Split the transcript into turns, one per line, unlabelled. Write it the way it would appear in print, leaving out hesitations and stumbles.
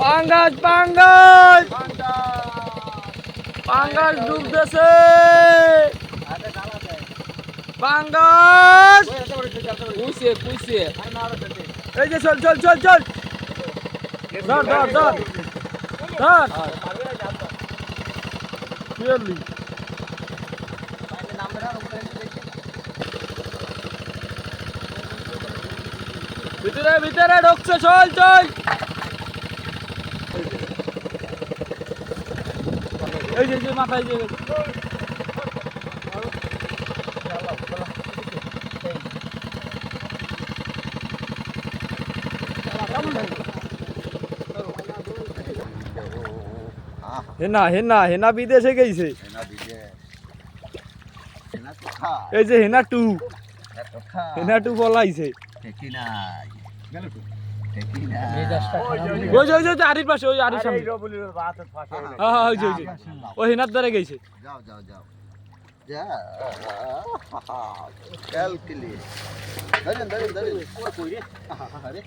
পাঙ্গাস পাঙ্গাস পাঙ্গাস ডুবতেছে পাঙ্গাস কুইছে কুইছে এই যে চল চল চল চল ধর ধর ধর ধর ক্লিয়ারলি ভিতরে ভিতরে ঢুকছে চল চল এই যে মাথায় যে হেনা হেনা হেনা বিদেশে গেছে এই যে হেনা টু হেনা টু পলাইছে ওই যে ওই যে আরির পাশে ওই আরির সামনে হ্যাঁ হ্যাঁ ওই যে ওই হেনার দ্বারা গেছে
যাও যাও যাও যা ক্যালকুলেট ধরেন ধরেন ধরেন কই রে আরে